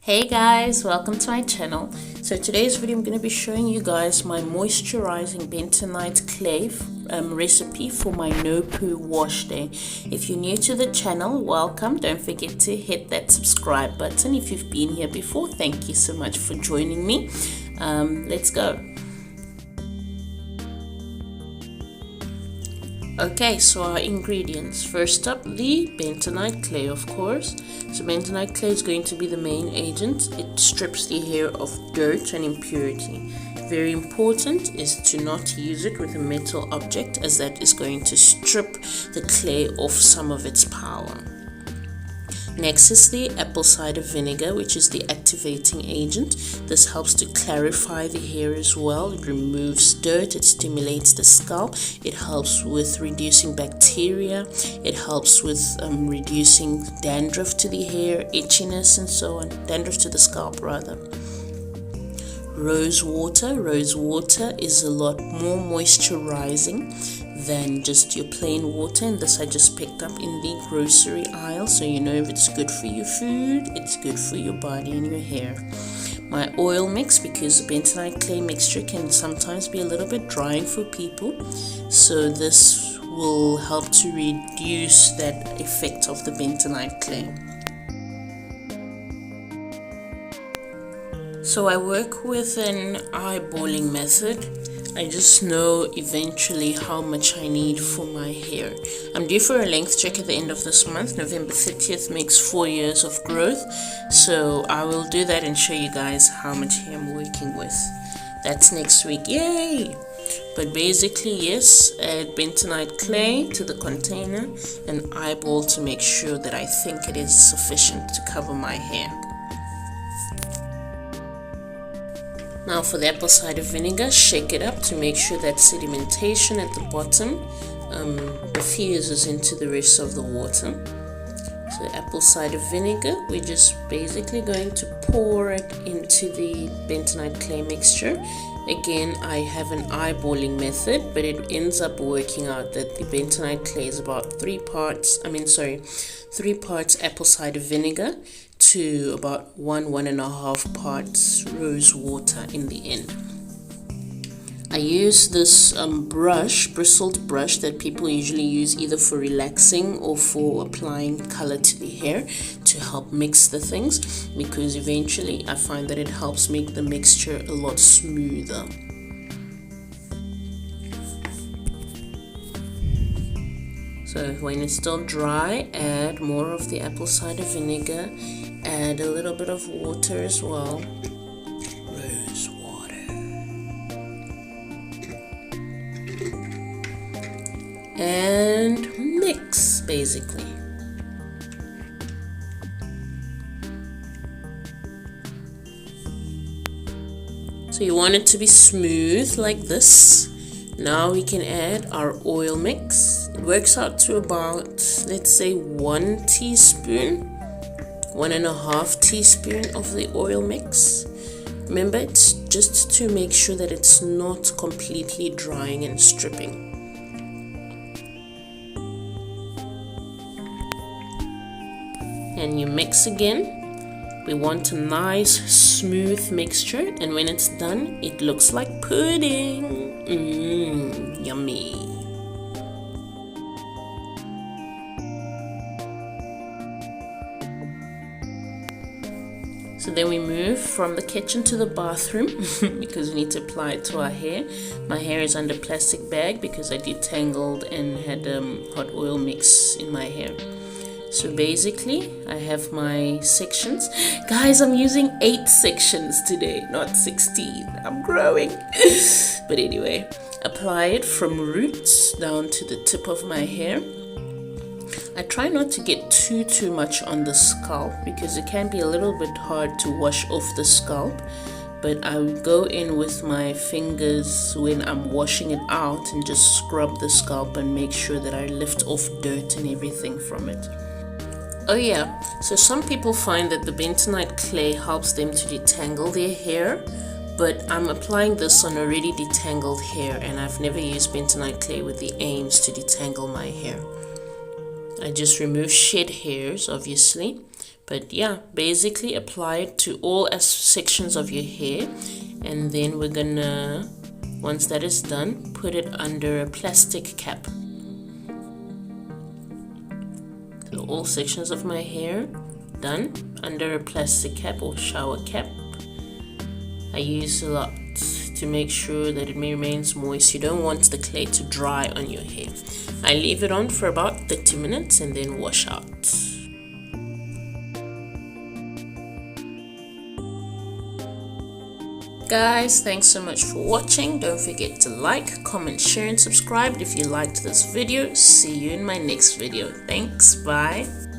Hey guys, welcome to my channel. So today's video I'm going to be showing you guys my moisturizing bentonite clay recipe for my No Poo wash day. If you're new to the channel, welcome. Don't forget to hit that subscribe button. If you've been here before, thank you so much for joining me. Let's go. Okay, so our ingredients. First up, the bentonite clay, of course. So bentonite clay is going to be the main agent. It strips the hair of dirt and impurity. Very important is to not use it with a metal object, as that is going to strip the clay of some of its power. Next is the apple cider vinegar, which is the activating agent. This helps to clarify the hair as well. It removes dirt, it stimulates the scalp, it helps with reducing bacteria, it helps with reducing dandruff to the hair, itchiness and so on. Dandruff to the scalp rather. Rose water is a lot more moisturizing than just your plain water, and this I just picked up in the grocery aisle, so you know if it's good for your food, it's good for your body and your hair. My oil mix, because the bentonite clay mixture can sometimes be a little bit drying for people, so this will help to reduce that effect of the bentonite clay. So I work with an eyeballing method. I just know eventually how much I need for my hair. I'm due for a length check at the end of this month. November 30th makes 4 years of growth. So I will do that and show you guys how much hair I'm working with. That's next week. Yay! But basically, yes, add bentonite clay to the container and eyeball to make sure that I think it is sufficient to cover my hair. Now for the apple cider vinegar, shake it up to make sure that sedimentation at the bottom diffuses into the rest of the water. So apple cider vinegar, we're just basically going to pour it into the bentonite clay mixture. Again, I have an eyeballing method, but it ends up working out that the bentonite clay is about 3 parts apple cider vinegar to about 1.5 parts rose water in the end. I use this bristled brush that people usually use either for relaxing or for applying color to the hair to help mix the things, because eventually I find that it helps make the mixture a lot smoother. So when it's still dry, add more of the apple cider vinegar, add a little bit of water as well, rose water, and mix basically. So you want it to be smooth like this. Now we can add our oil mix. It works out to about, let's say, 1 teaspoon, 1.5 teaspoon of the oil mix. Remember, it's just to make sure that it's not completely drying and stripping. And you mix again. We want a nice smooth mixture, and when it's done, it looks like pudding. Yummy. So then we move from the kitchen to the bathroom because we need to apply it to our hair. My hair is under plastic bag because I detangled and had hot oil mix in my hair. So basically, I have my sections. Guys, I'm using 8 sections today, not 16. I'm growing. But anyway, apply it from roots down to the tip of my hair. I try not to get too much on the scalp because it can be a little bit hard to wash off the scalp. But I will go in with my fingers when I'm washing it out and just scrub the scalp and make sure that I lift off dirt and everything from it. Oh yeah, so some people find that the bentonite clay helps them to detangle their hair, but I'm applying this on already detangled hair, and I've never used bentonite clay with the aims to detangle my hair. I just remove shed hairs, obviously, But yeah, basically apply it to all sections of your hair, and then we're gonna, once that is done, put it under a plastic cap. So all sections of my hair done under a plastic cap or shower cap. I use a lot to make sure that it remains moist. You don't want the clay to dry on your hair. I leave it on for about 30 minutes and then wash out. Guys, thanks so much for watching. Don't forget to like, comment, share and subscribe if you liked this video. See you in my next video. Thanks, bye.